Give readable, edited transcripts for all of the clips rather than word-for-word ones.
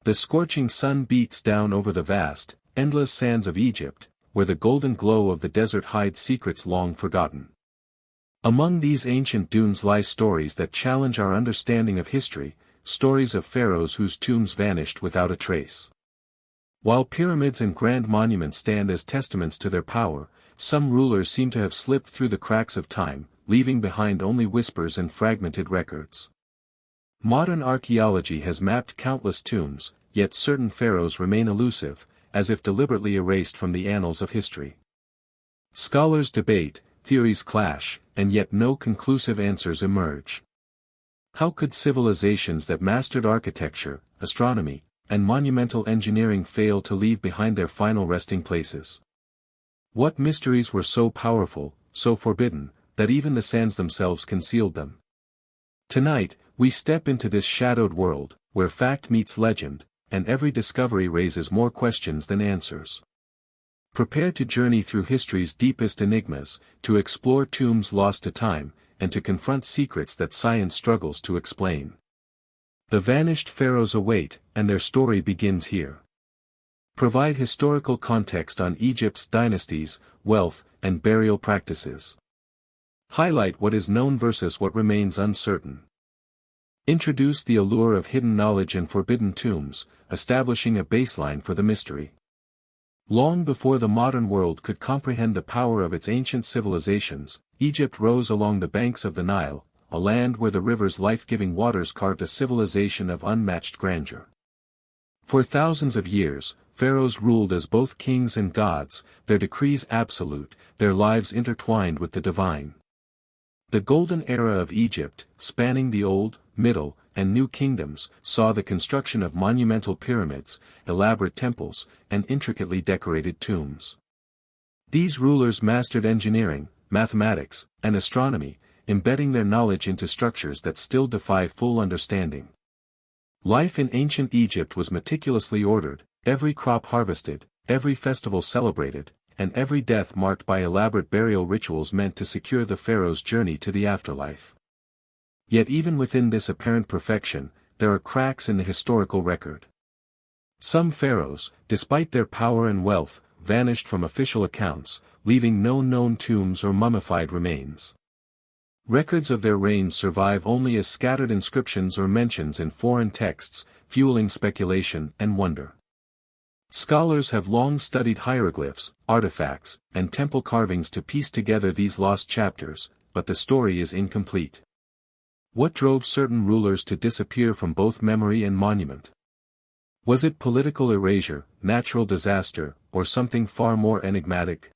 The scorching sun beats down over the vast, endless sands of Egypt, where the golden glow of the desert hides secrets long forgotten. Among these ancient dunes lie stories that challenge our understanding of history, stories of pharaohs whose tombs vanished without a trace. While pyramids and grand monuments stand as testaments to their power, some rulers seem to have slipped through the cracks of time, leaving behind only whispers and fragmented records. Modern archaeology has mapped countless tombs, yet certain pharaohs remain elusive, as if deliberately erased from the annals of history. Scholars debate, theories clash, and yet no conclusive answers emerge. How could civilizations that mastered architecture, astronomy, and monumental engineering fail to leave behind their final resting places? What mysteries were so powerful, so forbidden, that even the sands themselves concealed them? Tonight, we step into this shadowed world, where fact meets legend, and every discovery raises more questions than answers. Prepare to journey through history's deepest enigmas, to explore tombs lost to time, and to confront secrets that science struggles to explain. The vanished pharaohs await, and their story begins here. Provide historical context on Egypt's dynasties, wealth, and burial practices. Highlight what is known versus what remains uncertain. Introduce the allure of hidden knowledge and forbidden tombs, establishing a baseline for the mystery. Long before the modern world could comprehend the power of its ancient civilizations, Egypt rose along the banks of the Nile, a land where the river's life-giving waters carved a civilization of unmatched grandeur. For thousands of years, pharaohs ruled as both kings and gods, their decrees absolute, their lives intertwined with the divine. The golden era of Egypt, spanning the Old, Middle, and New Kingdoms, saw the construction of monumental pyramids, elaborate temples, and intricately decorated tombs. These rulers mastered engineering, mathematics, and astronomy, embedding their knowledge into structures that still defy full understanding. Life in ancient Egypt was meticulously ordered, every crop harvested, every festival celebrated, and every death marked by elaborate burial rituals meant to secure the pharaoh's journey to the afterlife. Yet even within this apparent perfection, there are cracks in the historical record. Some pharaohs, despite their power and wealth, vanished from official accounts, leaving no known tombs or mummified remains. Records of their reigns survive only as scattered inscriptions or mentions in foreign texts, fueling speculation and wonder. Scholars have long studied hieroglyphs, artifacts, and temple carvings to piece together these lost chapters, but the story is incomplete. What drove certain rulers to disappear from both memory and monument? Was it political erasure, natural disaster, or something far more enigmatic?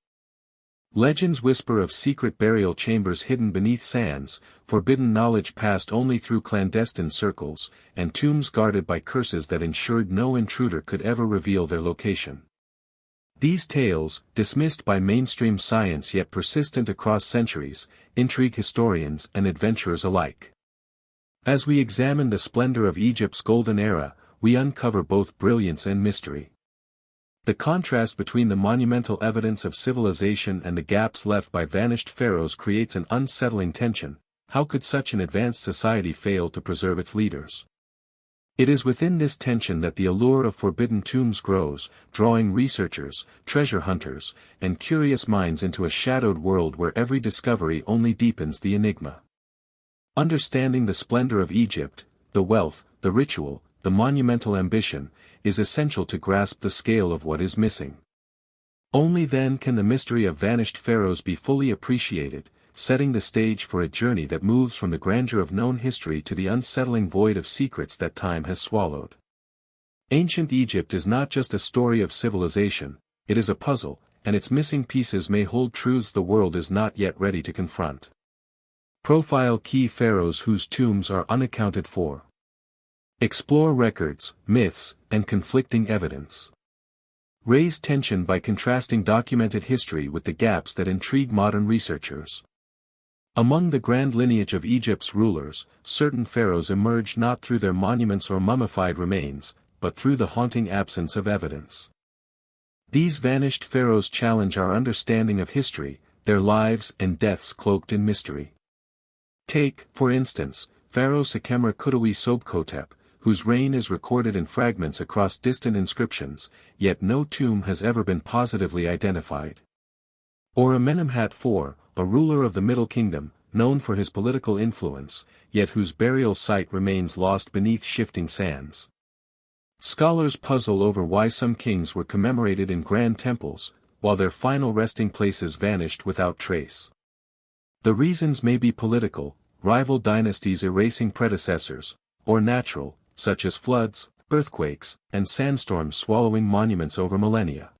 Legends whisper of secret burial chambers hidden beneath sands, forbidden knowledge passed only through clandestine circles, and tombs guarded by curses that ensured no intruder could ever reveal their location. These tales, dismissed by mainstream science yet persistent across centuries, intrigue historians and adventurers alike. As we examine the splendor of Egypt's golden era, we uncover both brilliance and mystery. The contrast between the monumental evidence of civilization and the gaps left by vanished pharaohs creates an unsettling tension. How could such an advanced society fail to preserve its leaders? It is within this tension that the allure of forbidden tombs grows, drawing researchers, treasure hunters, and curious minds into a shadowed world where every discovery only deepens the enigma. Understanding the splendor of Egypt, the wealth, the ritual, the monumental ambition, is essential to grasp the scale of what is missing. Only then can the mystery of vanished pharaohs be fully appreciated, setting the stage for a journey that moves from the grandeur of known history to the unsettling void of secrets that time has swallowed. Ancient Egypt is not just a story of civilization, it is a puzzle, and its missing pieces may hold truths the world is not yet ready to confront. Profile key pharaohs whose tombs are unaccounted for. Explore records, myths, and conflicting evidence. Raise tension by contrasting documented history with the gaps that intrigue modern researchers. Among the grand lineage of Egypt's rulers, certain pharaohs emerge not through their monuments or mummified remains, but through the haunting absence of evidence. These vanished pharaohs challenge our understanding of history, their lives and deaths cloaked in mystery. Take, for instance, Pharaoh Sekhemre Kutuwi Sobkhotep, whose reign is recorded in fragments across distant inscriptions, yet no tomb has ever been positively identified. Or Amenhotep IV, a ruler of the Middle Kingdom, known for his political influence, yet whose burial site remains lost beneath shifting sands. Scholars puzzle over why some kings were commemorated in grand temples, while their final resting places vanished without trace. The reasons may be political, rival dynasties erasing predecessors, or natural, such as floods, earthquakes, and sandstorms swallowing monuments over millennia.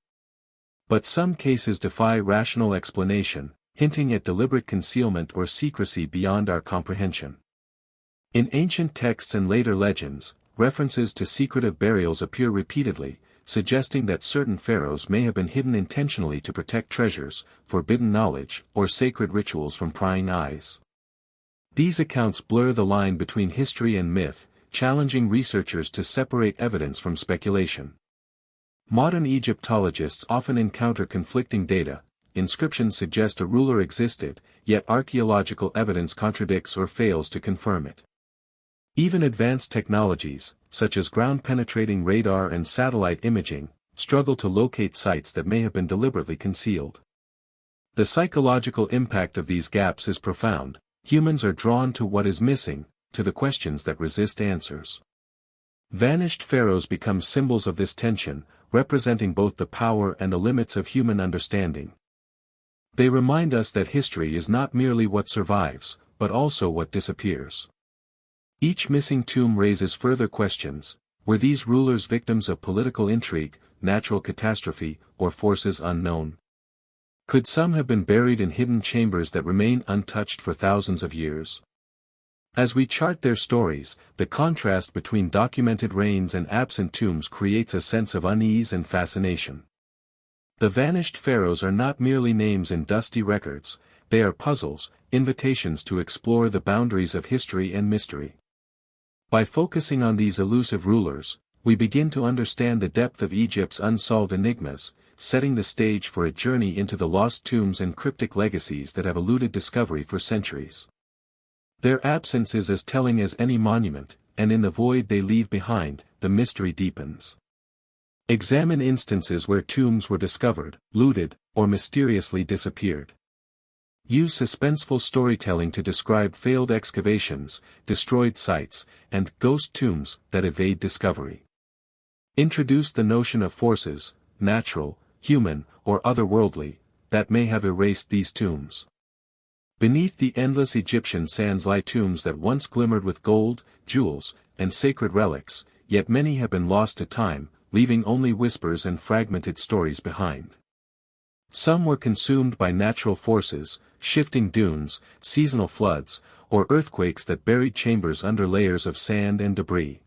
But some cases defy rational explanation, hinting at deliberate concealment or secrecy beyond our comprehension. In ancient texts and later legends, references to secretive burials appear repeatedly, suggesting that certain pharaohs may have been hidden intentionally to protect treasures, forbidden knowledge, or sacred rituals from prying eyes. These accounts blur the line between history and myth, challenging researchers to separate evidence from speculation. Modern Egyptologists often encounter conflicting data. Inscriptions suggest a ruler existed, yet archaeological evidence contradicts or fails to confirm it. Even advanced technologies, such as ground-penetrating radar and satellite imaging, struggle to locate sites that may have been deliberately concealed. The psychological impact of these gaps is profound. Humans are drawn to what is missing, to the questions that resist answers. Vanished pharaohs become symbols of this tension, representing both the power and the limits of human understanding. They remind us that history is not merely what survives, but also what disappears. Each missing tomb raises further questions. Were these rulers victims of political intrigue, natural catastrophe, or forces unknown? Could some have been buried in hidden chambers that remain untouched for thousands of years? As we chart their stories, the contrast between documented reigns and absent tombs creates a sense of unease and fascination. The vanished pharaohs are not merely names in dusty records, they are puzzles, invitations to explore the boundaries of history and mystery. By focusing on these elusive rulers, we begin to understand the depth of Egypt's unsolved enigmas, setting the stage for a journey into the lost tombs and cryptic legacies that have eluded discovery for centuries. Their absence is as telling as any monument, and in the void they leave behind, the mystery deepens. Examine instances where tombs were discovered, looted, or mysteriously disappeared. Use suspenseful storytelling to describe failed excavations, destroyed sites, and ghost tombs that evade discovery. Introduce the notion of forces, natural, human, or otherworldly, that may have erased these tombs. Beneath the endless Egyptian sands lie tombs that once glimmered with gold, jewels, and sacred relics, yet many have been lost to time, leaving only whispers and fragmented stories behind. Some were consumed by natural forces, shifting dunes, seasonal floods, or earthquakes that buried chambers under layers of sand and debris.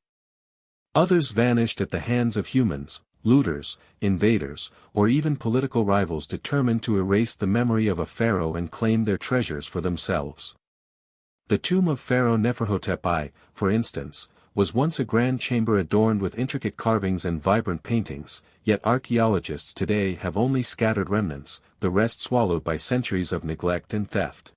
Others vanished at the hands of humans, looters, invaders, or even political rivals determined to erase the memory of a pharaoh and claim their treasures for themselves. The tomb of Pharaoh Neferhotep I, for instance, was once a grand chamber adorned with intricate carvings and vibrant paintings, yet archaeologists today have only scattered remnants, the rest swallowed by centuries of neglect and theft.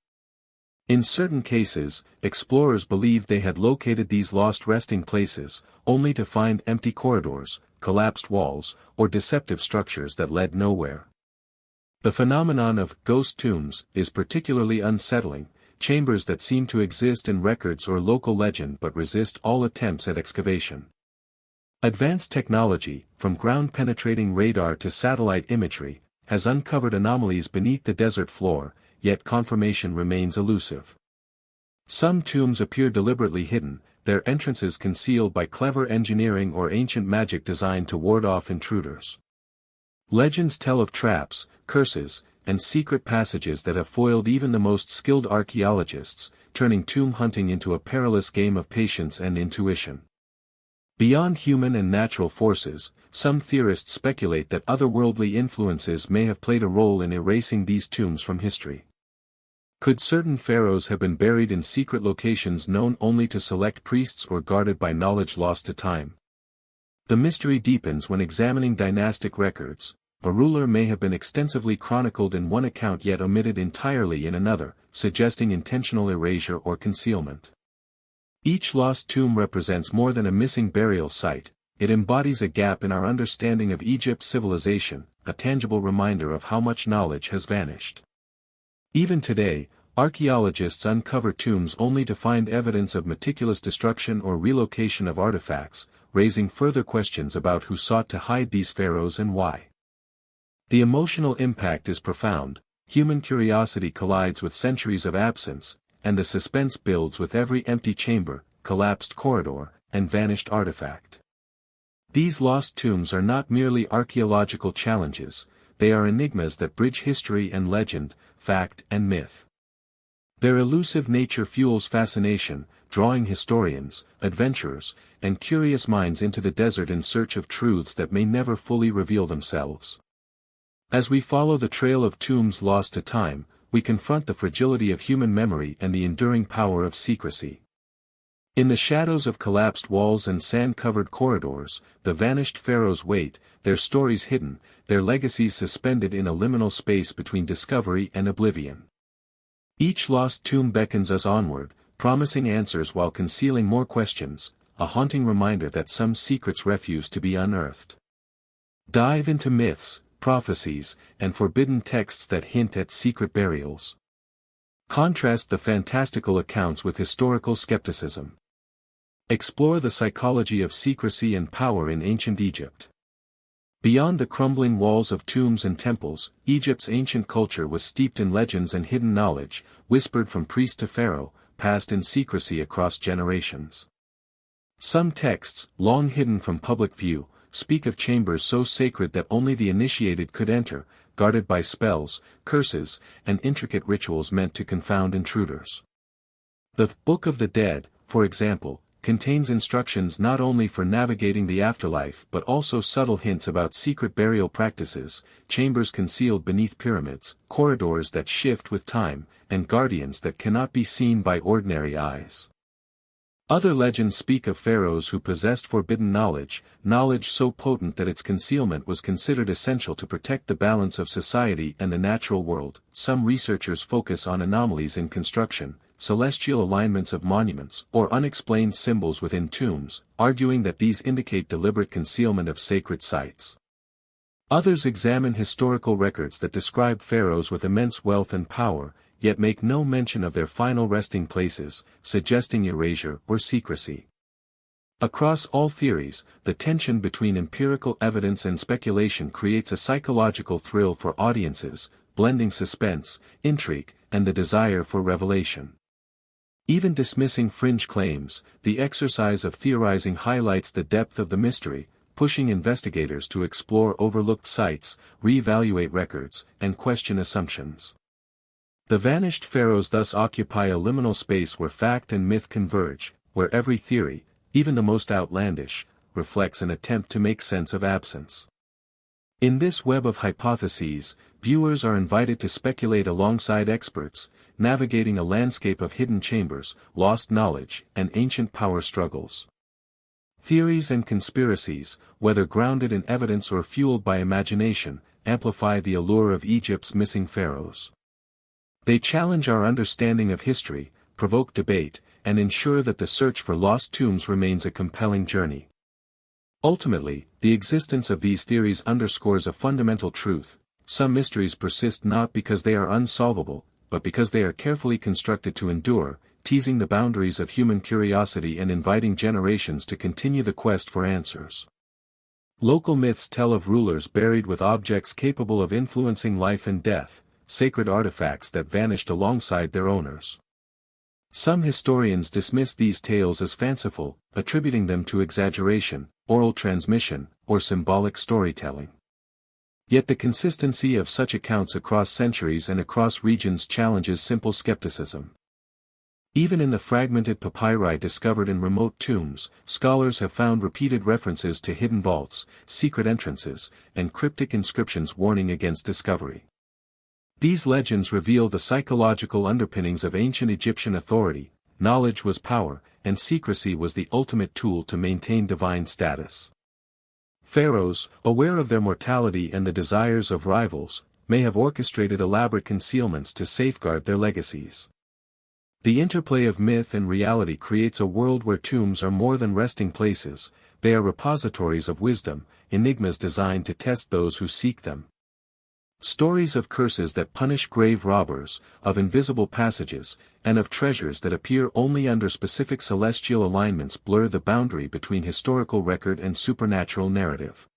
In certain cases, explorers believed they had located these lost resting places, only to find empty corridors, collapsed walls, or deceptive structures that led nowhere. The phenomenon of ghost tombs is particularly unsettling, chambers that seem to exist in records or local legend but resist all attempts at excavation. Advanced technology, from ground-penetrating radar to satellite imagery, has uncovered anomalies beneath the desert floor, yet confirmation remains elusive. Some tombs appear deliberately hidden, their entrances concealed by clever engineering or ancient magic designed to ward off intruders. Legends tell of traps, curses, and secret passages that have foiled even the most skilled archaeologists, turning tomb hunting into a perilous game of patience and intuition. Beyond human and natural forces, some theorists speculate that otherworldly influences may have played a role in erasing these tombs from history. Could certain pharaohs have been buried in secret locations known only to select priests or guarded by knowledge lost to time? The mystery deepens when examining dynastic records. A ruler may have been extensively chronicled in one account yet omitted entirely in another, suggesting intentional erasure or concealment. Each lost tomb represents more than a missing burial site, it embodies a gap in our understanding of Egypt's civilization, a tangible reminder of how much knowledge has vanished. Even today, archaeologists uncover tombs only to find evidence of meticulous destruction or relocation of artifacts, raising further questions about who sought to hide these pharaohs and why. The emotional impact is profound, human curiosity collides with centuries of absence, and the suspense builds with every empty chamber, collapsed corridor, and vanished artifact. These lost tombs are not merely archaeological challenges, they are enigmas that bridge history and legend, fact and myth. Their elusive nature fuels fascination, drawing historians, adventurers, and curious minds into the desert in search of truths that may never fully reveal themselves. As we follow the trail of tombs lost to time, we confront the fragility of human memory and the enduring power of secrecy. In the shadows of collapsed walls and sand-covered corridors, the vanished pharaohs wait, their stories hidden, their legacies suspended in a liminal space between discovery and oblivion. Each lost tomb beckons us onward, promising answers while concealing more questions, a haunting reminder that some secrets refuse to be unearthed. Dive into myths, prophecies, and forbidden texts that hint at secret burials. Contrast the fantastical accounts with historical skepticism. Explore the psychology of secrecy and power in ancient Egypt. Beyond the crumbling walls of tombs and temples, Egypt's ancient culture was steeped in legends and hidden knowledge, whispered from priest to pharaoh, passed in secrecy across generations. Some texts, long hidden from public view, speak of chambers so sacred that only the initiated could enter, guarded by spells, curses, and intricate rituals meant to confound intruders. The Book of the Dead, for example, contains instructions not only for navigating the afterlife but also subtle hints about secret burial practices, chambers concealed beneath pyramids, corridors that shift with time, and guardians that cannot be seen by ordinary eyes. Other legends speak of pharaohs who possessed forbidden knowledge, knowledge so potent that its concealment was considered essential to protect the balance of society and the natural world. Some researchers focus on anomalies in construction, celestial alignments of monuments, or unexplained symbols within tombs, arguing that these indicate deliberate concealment of sacred sites. Others examine historical records that describe pharaohs with immense wealth and power, yet make no mention of their final resting places, suggesting erasure or secrecy. Across all theories, the tension between empirical evidence and speculation creates a psychological thrill for audiences, blending suspense, intrigue, and the desire for revelation. Even dismissing fringe claims, the exercise of theorizing highlights the depth of the mystery, pushing investigators to explore overlooked sites, re-evaluate records, and question assumptions. The vanished pharaohs thus occupy a liminal space where fact and myth converge, where every theory, even the most outlandish, reflects an attempt to make sense of absence. In this web of hypotheses, viewers are invited to speculate alongside experts, navigating a landscape of hidden chambers, lost knowledge, and ancient power struggles. Theories and conspiracies, whether grounded in evidence or fueled by imagination, amplify the allure of Egypt's missing pharaohs. They challenge our understanding of history, provoke debate, and ensure that the search for lost tombs remains a compelling journey. Ultimately, the existence of these theories underscores a fundamental truth: some mysteries persist not because they are unsolvable, but because they are carefully constructed to endure, teasing the boundaries of human curiosity and inviting generations to continue the quest for answers. Local myths tell of rulers buried with objects capable of influencing life and death, sacred artifacts that vanished alongside their owners. Some historians dismiss these tales as fanciful, attributing them to exaggeration, oral transmission, or symbolic storytelling. Yet the consistency of such accounts across centuries and across regions challenges simple skepticism. Even in the fragmented papyri discovered in remote tombs, scholars have found repeated references to hidden vaults, secret entrances, and cryptic inscriptions warning against discovery. These legends reveal the psychological underpinnings of ancient Egyptian authority: knowledge was power, and secrecy was the ultimate tool to maintain divine status. Pharaohs, aware of their mortality and the desires of rivals, may have orchestrated elaborate concealments to safeguard their legacies. The interplay of myth and reality creates a world where tombs are more than resting places, they are repositories of wisdom, enigmas designed to test those who seek them. Stories of curses that punish grave robbers, of invisible passages, and of treasures that appear only under specific celestial alignments blur the boundary between historical record and supernatural narrative.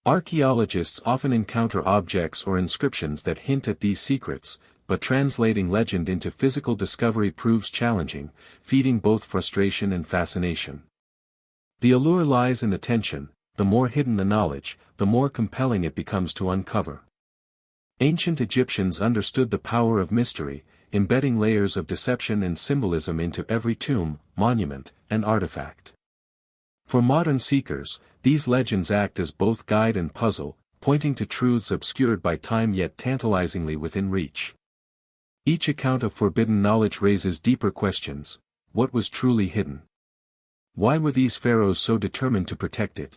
Archaeologists often encounter objects or inscriptions that hint at these secrets, but translating legend into physical discovery proves challenging, feeding both frustration and fascination. The allure lies in the tension: the more hidden the knowledge, the more compelling it becomes to uncover. Ancient Egyptians understood the power of mystery, embedding layers of deception and symbolism into every tomb, monument, and artifact. For modern seekers, these legends act as both guide and puzzle, pointing to truths obscured by time yet tantalizingly within reach. Each account of forbidden knowledge raises deeper questions: what was truly hidden? Why were these pharaohs so determined to protect it?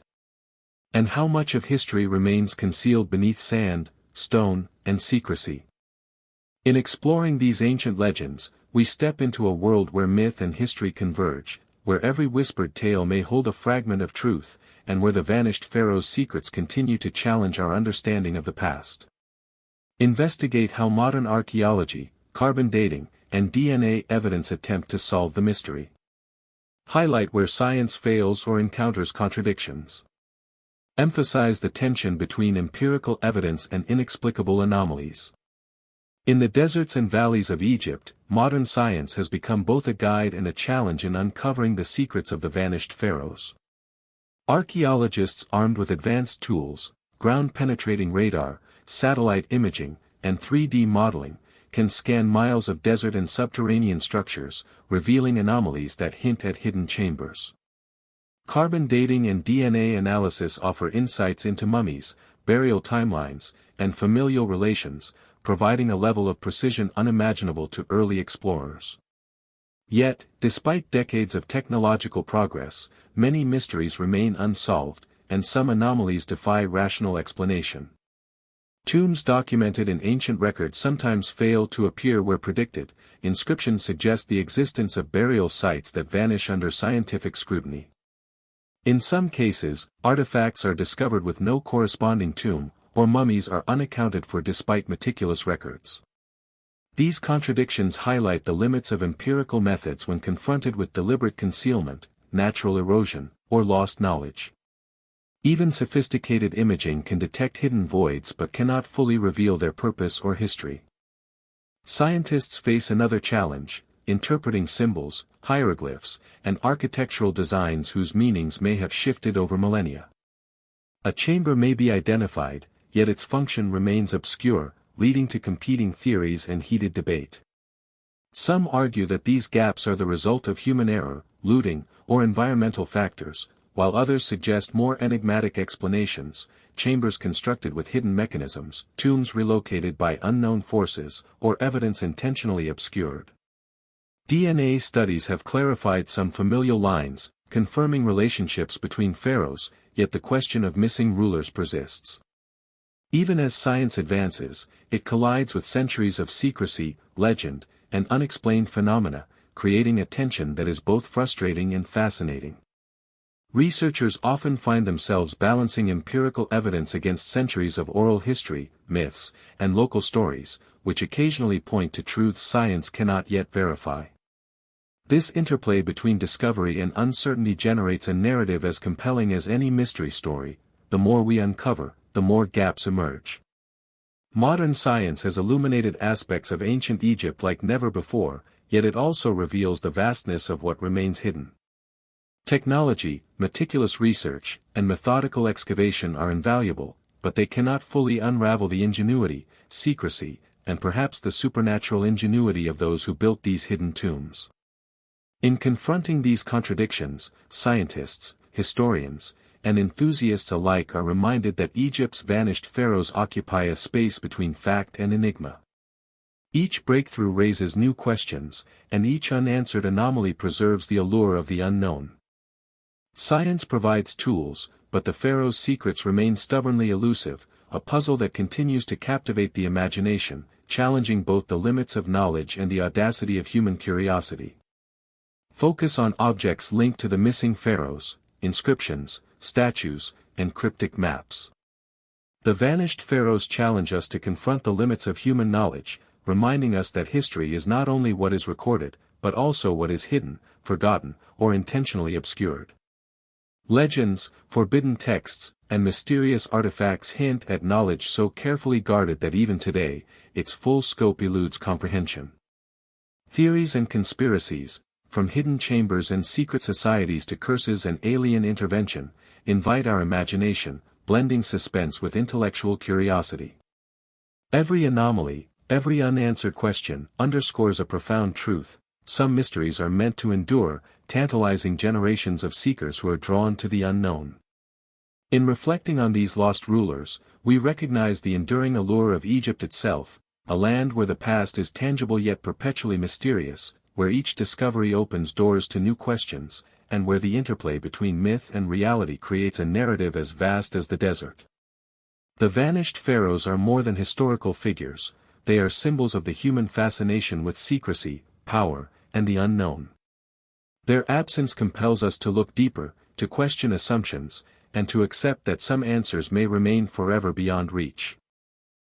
And how much of history remains concealed beneath sand, stone, and secrecy? In exploring these ancient legends, we step into a world where myth and history converge, where every whispered tale may hold a fragment of truth, and where the vanished pharaohs' secrets continue to challenge our understanding of the past. Investigate how modern archaeology, carbon dating, and DNA evidence attempt to solve the mystery. Highlight where science fails or encounters contradictions. Emphasize the tension between empirical evidence and inexplicable anomalies. In the deserts and valleys of Egypt, modern science has become both a guide and a challenge in uncovering the secrets of the vanished pharaohs. Archaeologists armed with advanced tools, ground-penetrating radar, satellite imaging, and 3D modeling, can scan miles of desert and subterranean structures, revealing anomalies that hint at hidden chambers. Carbon dating and DNA analysis offer insights into mummies, burial timelines, and familial relations, providing a level of precision unimaginable to early explorers. Yet, despite decades of technological progress, many mysteries remain unsolved, and some anomalies defy rational explanation. Tombs documented in ancient records sometimes fail to appear where predicted. Inscriptions suggest the existence of burial sites that vanish under scientific scrutiny. In some cases, artifacts are discovered with no corresponding tomb, or mummies are unaccounted for despite meticulous records. These contradictions highlight the limits of empirical methods when confronted with deliberate concealment, natural erosion, or lost knowledge. Even sophisticated imaging can detect hidden voids but cannot fully reveal their purpose or history. Scientists face another challenge: interpreting symbols, hieroglyphs, and architectural designs whose meanings may have shifted over millennia. A chamber may be identified, yet its function remains obscure, leading to competing theories and heated debate. Some argue that these gaps are the result of human error, looting, or environmental factors, while others suggest more enigmatic explanations: chambers constructed with hidden mechanisms, tombs relocated by unknown forces, or evidence intentionally obscured. DNA studies have clarified some familial lines, confirming relationships between pharaohs, yet the question of missing rulers persists. Even as science advances, it collides with centuries of secrecy, legend, and unexplained phenomena, creating a tension that is both frustrating and fascinating. Researchers often find themselves balancing empirical evidence against centuries of oral history, myths, and local stories, which occasionally point to truths science cannot yet verify. This interplay between discovery and uncertainty generates a narrative as compelling as any mystery story. The more we uncover, the more gaps emerge. Modern science has illuminated aspects of ancient Egypt like never before, yet it also reveals the vastness of what remains hidden. Technology, meticulous research, and methodical excavation are invaluable, but they cannot fully unravel the ingenuity, secrecy, and perhaps the supernatural ingenuity of those who built these hidden tombs. In confronting these contradictions, scientists, historians, and enthusiasts alike are reminded that Egypt's vanished pharaohs occupy a space between fact and enigma. Each breakthrough raises new questions, and each unanswered anomaly preserves the allure of the unknown. Science provides tools, but the pharaoh's secrets remain stubbornly elusive, a puzzle that continues to captivate the imagination, challenging both the limits of knowledge and the audacity of human curiosity. Focus on objects linked to the missing pharaohs, inscriptions, statues, and cryptic maps. The vanished pharaohs challenge us to confront the limits of human knowledge, reminding us that history is not only what is recorded, but also what is hidden, forgotten, or intentionally obscured. Legends, forbidden texts, and mysterious artifacts hint at knowledge so carefully guarded that even today, its full scope eludes comprehension. Theories and conspiracies, from hidden chambers and secret societies to curses and alien intervention, invite our imagination, blending suspense with intellectual curiosity. Every anomaly, every unanswered question, underscores a profound truth: some mysteries are meant to endure, tantalizing generations of seekers who are drawn to the unknown. In reflecting on these lost rulers, we recognize the enduring allure of Egypt itself, a land where the past is tangible yet perpetually mysterious, where each discovery opens doors to new questions, and where the interplay between myth and reality creates a narrative as vast as the desert. The vanished pharaohs are more than historical figures, they are symbols of the human fascination with secrecy, power, and the unknown. Their absence compels us to look deeper, to question assumptions, and to accept that some answers may remain forever beyond reach.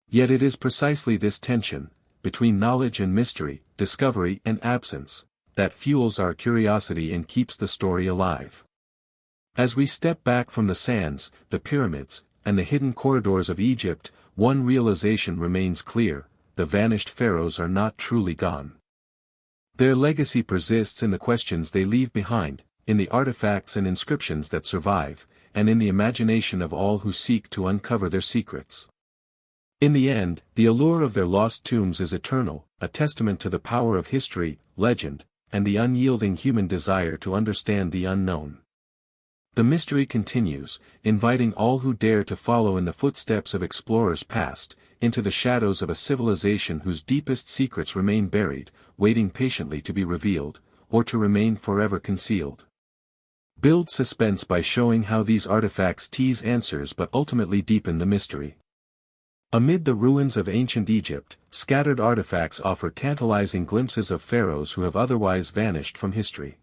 Yet it is precisely this tension, between knowledge and mystery, discovery and absence, that fuels our curiosity and keeps the story alive. As we step back from the sands, the pyramids, and the hidden corridors of Egypt, one realization remains clear: the vanished pharaohs are not truly gone. Their legacy persists in the questions they leave behind, in the artifacts and inscriptions that survive, and in the imagination of all who seek to uncover their secrets. In the end, the allure of their lost tombs is eternal, a testament to the power of history, legend, and the unyielding human desire to understand the unknown. The mystery continues, inviting all who dare to follow in the footsteps of explorers past, into the shadows of a civilization whose deepest secrets remain buried, waiting patiently to be revealed, or to remain forever concealed. Build suspense by showing how these artifacts tease answers but ultimately deepen the mystery. Amid the ruins of ancient Egypt, scattered artifacts offer tantalizing glimpses of pharaohs who have otherwise vanished from history.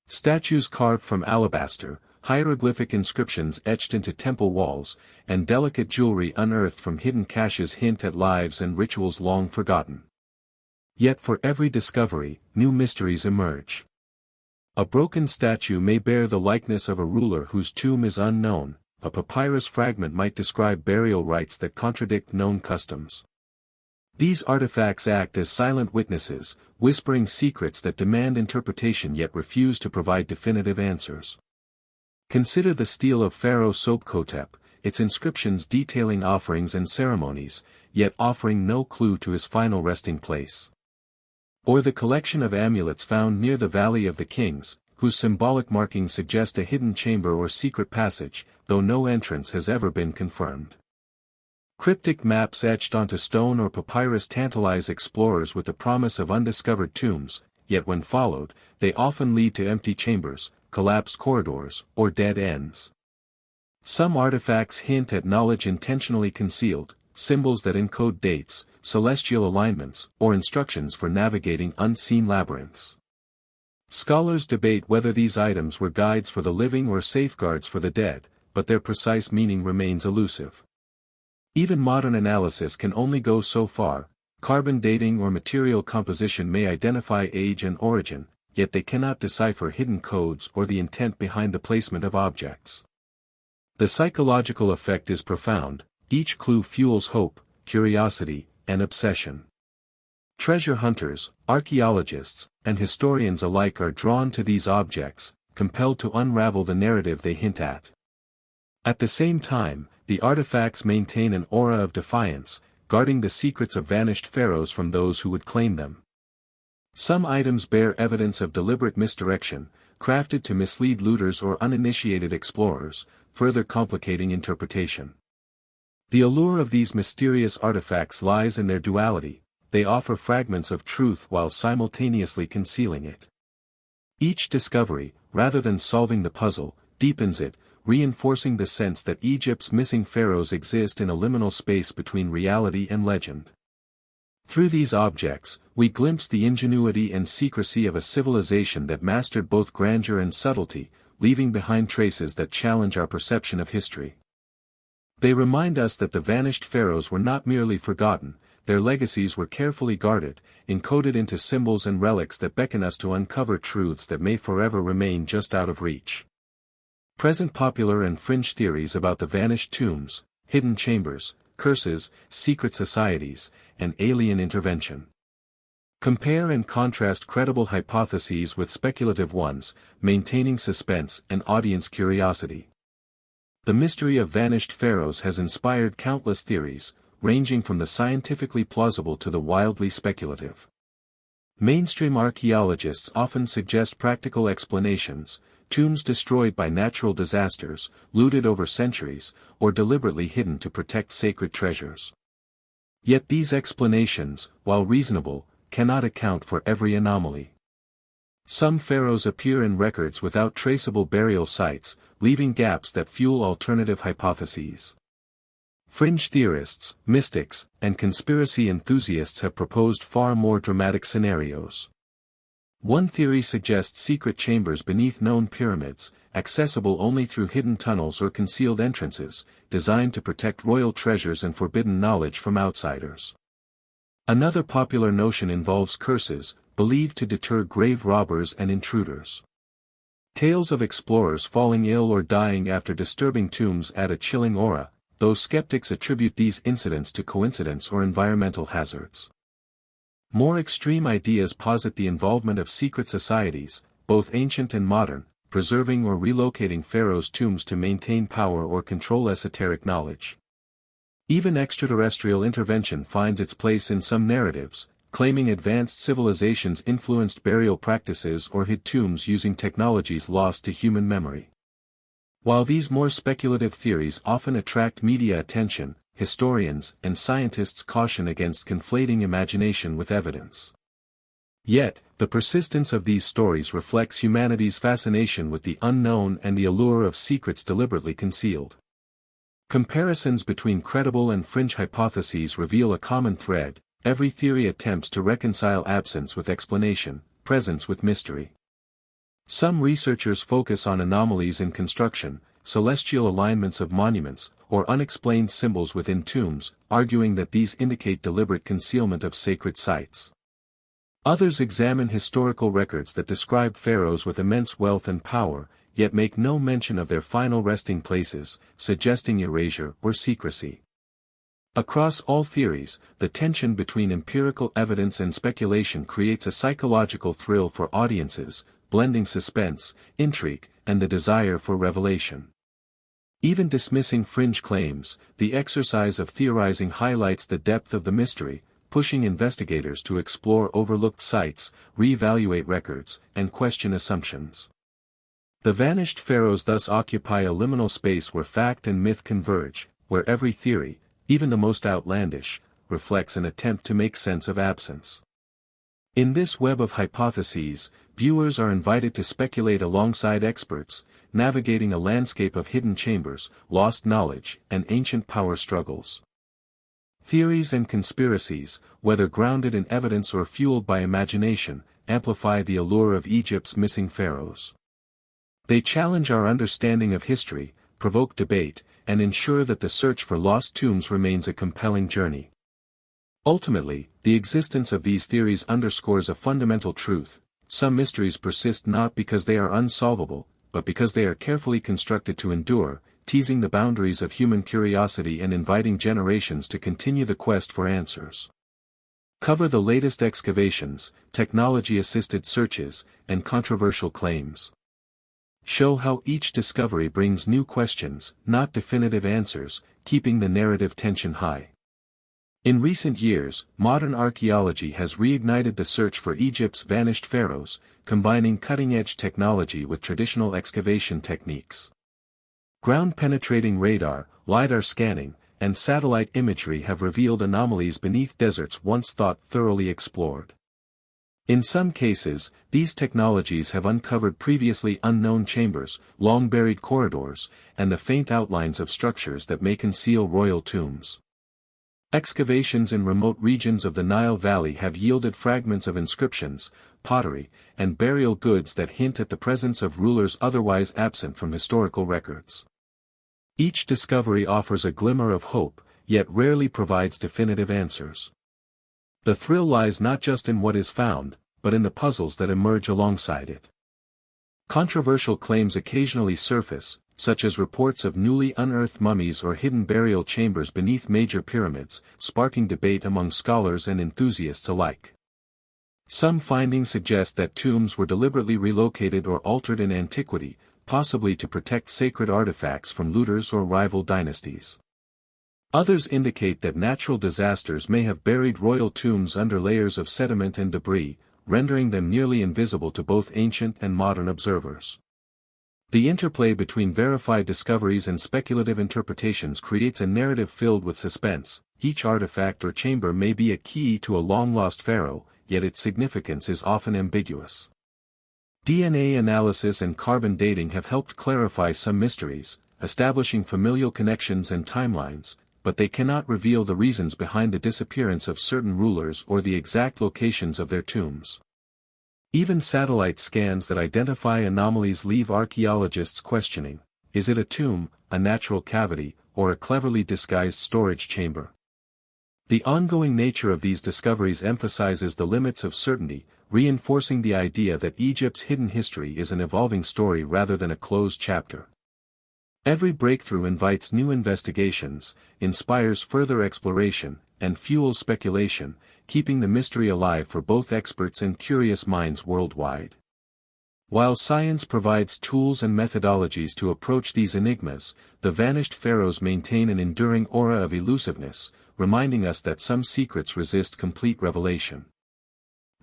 Statues carved from alabaster, hieroglyphic inscriptions etched into temple walls, and delicate jewelry unearthed from hidden caches hint at lives and rituals long forgotten. Yet for every discovery, new mysteries emerge. A broken statue may bear the likeness of a ruler whose tomb is unknown, a papyrus fragment might describe burial rites that contradict known customs. These artifacts act as silent witnesses, whispering secrets that demand interpretation yet refuse to provide definitive answers. Consider the stele of Pharaoh Sopkotep, its inscriptions detailing offerings and ceremonies, yet offering no clue to his final resting place. Or the collection of amulets found near the Valley of the Kings, whose symbolic markings suggest a hidden chamber or secret passage, though no entrance has ever been confirmed. Cryptic maps etched onto stone or papyrus tantalize explorers with the promise of undiscovered tombs, yet when followed, they often lead to empty chambers, collapsed corridors, or dead ends. Some artifacts hint at knowledge intentionally concealed, symbols that encode dates, celestial alignments, or instructions for navigating unseen labyrinths. Scholars debate whether these items were guides for the living or safeguards for the dead, but their precise meaning remains elusive. Even modern analysis can only go so far. Carbon dating or material composition may identify age and origin, yet they cannot decipher hidden codes or the intent behind the placement of objects. The psychological effect is profound: each clue fuels hope, curiosity, and obsession. Treasure hunters, archaeologists, and historians alike are drawn to these objects, compelled to unravel the narrative they hint at. At the same time, the artifacts maintain an aura of defiance, guarding the secrets of vanished pharaohs from those who would claim them. Some items bear evidence of deliberate misdirection, crafted to mislead looters or uninitiated explorers, further complicating interpretation. The allure of these mysterious artifacts lies in their duality: they offer fragments of truth while simultaneously concealing it. Each discovery, rather than solving the puzzle, deepens it, reinforcing the sense that Egypt's missing pharaohs exist in a liminal space between reality and legend. Through these objects, we glimpse the ingenuity and secrecy of a civilization that mastered both grandeur and subtlety, leaving behind traces that challenge our perception of history. They remind us that the vanished pharaohs were not merely forgotten, their legacies were carefully guarded, encoded into symbols and relics that beckon us to uncover truths that may forever remain just out of reach. Present popular and fringe theories about the vanished tombs, hidden chambers, curses, secret societies, and alien intervention. Compare and contrast credible hypotheses with speculative ones, maintaining suspense and audience curiosity. The mystery of vanished pharaohs has inspired countless theories, ranging from the scientifically plausible to the wildly speculative. Mainstream archaeologists often suggest practical explanations: tombs destroyed by natural disasters, looted over centuries, or deliberately hidden to protect sacred treasures. Yet these explanations, while reasonable, cannot account for every anomaly. Some pharaohs appear in records without traceable burial sites, leaving gaps that fuel alternative hypotheses. Fringe theorists, mystics, and conspiracy enthusiasts have proposed far more dramatic scenarios. One theory suggests secret chambers beneath known pyramids, accessible only through hidden tunnels or concealed entrances, designed to protect royal treasures and forbidden knowledge from outsiders. Another popular notion involves curses, believed to deter grave robbers and intruders. Tales of explorers falling ill or dying after disturbing tombs add a chilling aura, though skeptics attribute these incidents to coincidence or environmental hazards. More extreme ideas posit the involvement of secret societies, both ancient and modern, preserving or relocating pharaohs' tombs to maintain power or control esoteric knowledge. Even extraterrestrial intervention finds its place in some narratives, claiming advanced civilizations influenced burial practices or hid tombs using technologies lost to human memory. While these more speculative theories often attract media attention, historians and scientists caution against conflating imagination with evidence. Yet, the persistence of these stories reflects humanity's fascination with the unknown and the allure of secrets deliberately concealed. Comparisons between credible and fringe hypotheses reveal a common thread: every theory attempts to reconcile absence with explanation, presence with mystery. Some researchers focus on anomalies in construction, celestial alignments of monuments, or unexplained symbols within tombs, arguing that these indicate deliberate concealment of sacred sites. Others examine historical records that describe pharaohs with immense wealth and power, yet make no mention of their final resting places, suggesting erasure or secrecy. Across all theories, the tension between empirical evidence and speculation creates a psychological thrill for audiences, blending suspense, intrigue, and the desire for revelation. Even dismissing fringe claims, the exercise of theorizing highlights the depth of the mystery, pushing investigators to explore overlooked sites, reevaluate records, and question assumptions. The vanished pharaohs thus occupy a liminal space where fact and myth converge, where every theory, even the most outlandish, reflects an attempt to make sense of absence. In this web of hypotheses, viewers are invited to speculate alongside experts, navigating a landscape of hidden chambers, lost knowledge, and ancient power struggles. Theories and conspiracies, whether grounded in evidence or fueled by imagination, amplify the allure of Egypt's missing pharaohs. They challenge our understanding of history, provoke debate, and ensure that the search for lost tombs remains a compelling journey. Ultimately, the existence of these theories underscores a fundamental truth: some mysteries persist not because they are unsolvable, but because they are carefully constructed to endure, teasing the boundaries of human curiosity and inviting generations to continue the quest for answers. Cover the latest excavations, technology-assisted searches, and controversial claims. Show how each discovery brings new questions, not definitive answers, keeping the narrative tension high. In recent years, modern archaeology has reignited the search for Egypt's vanished pharaohs, combining cutting-edge technology with traditional excavation techniques. Ground-penetrating radar, LiDAR scanning, and satellite imagery have revealed anomalies beneath deserts once thought thoroughly explored. In some cases, these technologies have uncovered previously unknown chambers, long-buried corridors, and the faint outlines of structures that may conceal royal tombs. Excavations in remote regions of the Nile Valley have yielded fragments of inscriptions, pottery, and burial goods that hint at the presence of rulers otherwise absent from historical records. Each discovery offers a glimmer of hope, yet rarely provides definitive answers. The thrill lies not just in what is found, but in the puzzles that emerge alongside it. Controversial claims occasionally surface, such as reports of newly unearthed mummies or hidden burial chambers beneath major pyramids, sparking debate among scholars and enthusiasts alike. Some findings suggest that tombs were deliberately relocated or altered in antiquity, possibly to protect sacred artifacts from looters or rival dynasties. Others indicate that natural disasters may have buried royal tombs under layers of sediment and debris, rendering them nearly invisible to both ancient and modern observers. The interplay between verified discoveries and speculative interpretations creates a narrative filled with suspense. Each artifact or chamber may be a key to a long-lost pharaoh, yet its significance is often ambiguous. DNA analysis and carbon dating have helped clarify some mysteries, establishing familial connections and timelines, but they cannot reveal the reasons behind the disappearance of certain rulers or the exact locations of their tombs. Even satellite scans that identify anomalies leave archaeologists questioning: is it a tomb, a natural cavity, or a cleverly disguised storage chamber? The ongoing nature of these discoveries emphasizes the limits of certainty, reinforcing the idea that Egypt's hidden history is an evolving story rather than a closed chapter. Every breakthrough invites new investigations, inspires further exploration, and fuels speculation, keeping the mystery alive for both experts and curious minds worldwide. While science provides tools and methodologies to approach these enigmas, the vanished pharaohs maintain an enduring aura of elusiveness, reminding us that some secrets resist complete revelation.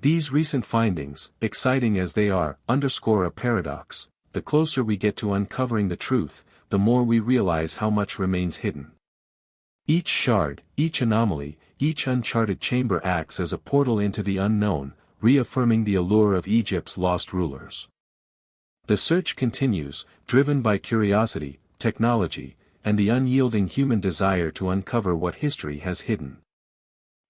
These recent findings, exciting as they are, underscore a paradox: the closer we get to uncovering the truth, the more we realize how much remains hidden. Each shard, each anomaly, each uncharted chamber acts as a portal into the unknown, reaffirming the allure of Egypt's lost rulers. The search continues, driven by curiosity, technology, and the unyielding human desire to uncover what history has hidden.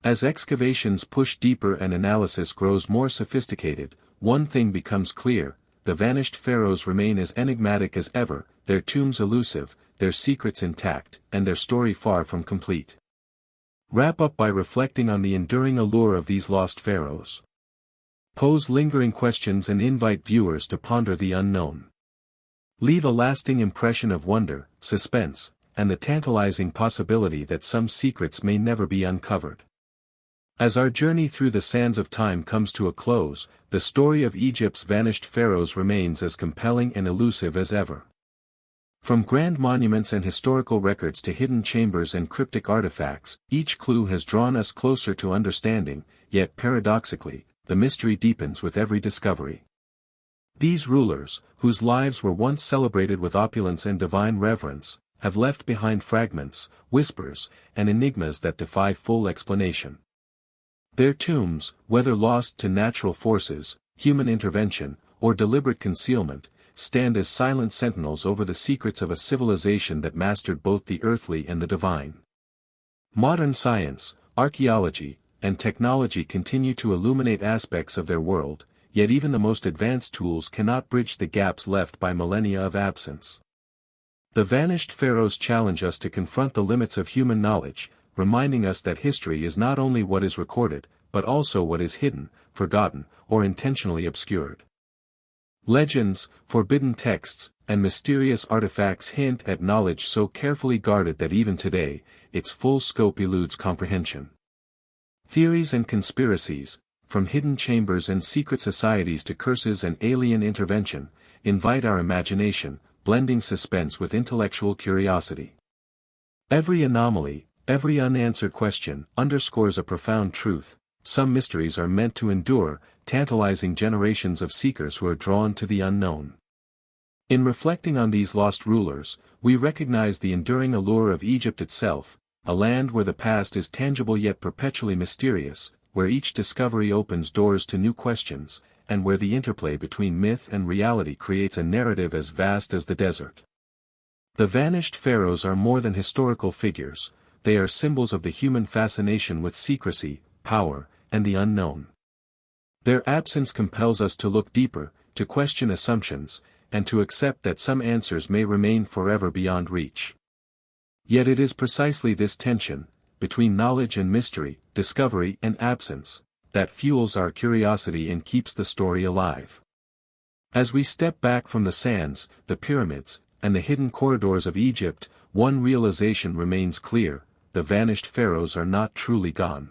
As excavations push deeper and analysis grows more sophisticated, one thing becomes clear: the vanished pharaohs remain as enigmatic as ever, their tombs elusive, their secrets intact, and their story far from complete. Wrap up by reflecting on the enduring allure of these lost pharaohs. Pose lingering questions and invite viewers to ponder the unknown. Leave a lasting impression of wonder, suspense, and the tantalizing possibility that some secrets may never be uncovered. As our journey through the sands of time comes to a close, the story of Egypt's vanished pharaohs remains as compelling and elusive as ever. From grand monuments and historical records to hidden chambers and cryptic artifacts, each clue has drawn us closer to understanding, yet paradoxically, the mystery deepens with every discovery. These rulers, whose lives were once celebrated with opulence and divine reverence, have left behind fragments, whispers, and enigmas that defy full explanation. Their tombs, whether lost to natural forces, human intervention, or deliberate concealment, stand as silent sentinels over the secrets of a civilization that mastered both the earthly and the divine. Modern science, archaeology, and technology continue to illuminate aspects of their world, yet even the most advanced tools cannot bridge the gaps left by millennia of absence. The vanished pharaohs challenge us to confront the limits of human knowledge, reminding us that history is not only what is recorded, but also what is hidden, forgotten, or intentionally obscured. Legends, forbidden texts, and mysterious artifacts hint at knowledge so carefully guarded that even today, its full scope eludes comprehension. Theories and conspiracies, from hidden chambers and secret societies to curses and alien intervention, invite our imagination, blending suspense with intellectual curiosity. Every anomaly, every unanswered question, underscores a profound truth: some mysteries are meant to endure, tantalizing generations of seekers who are drawn to the unknown. In reflecting on these lost rulers, we recognize the enduring allure of Egypt itself, a land where the past is tangible yet perpetually mysterious, where each discovery opens doors to new questions, and where the interplay between myth and reality creates a narrative as vast as the desert. The vanished pharaohs are more than historical figures, they are symbols of the human fascination with secrecy, power, and the unknown. Their absence compels us to look deeper, to question assumptions, and to accept that some answers may remain forever beyond reach. Yet it is precisely this tension, between knowledge and mystery, discovery and absence, that fuels our curiosity and keeps the story alive. As we step back from the sands, the pyramids, and the hidden corridors of Egypt, one realization remains clear: the vanished pharaohs are not truly gone.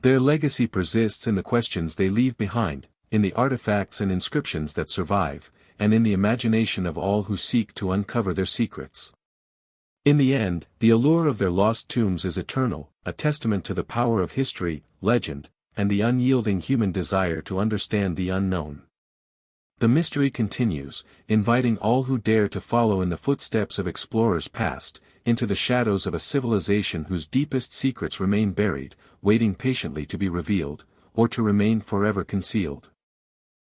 Their legacy persists in the questions they leave behind, in the artifacts and inscriptions that survive, and in the imagination of all who seek to uncover their secrets. In the end, the allure of their lost tombs is eternal, a testament to the power of history, legend, and the unyielding human desire to understand the unknown. The mystery continues, inviting all who dare to follow in the footsteps of explorers past, into the shadows of a civilization whose deepest secrets remain buried, waiting patiently to be revealed, or to remain forever concealed.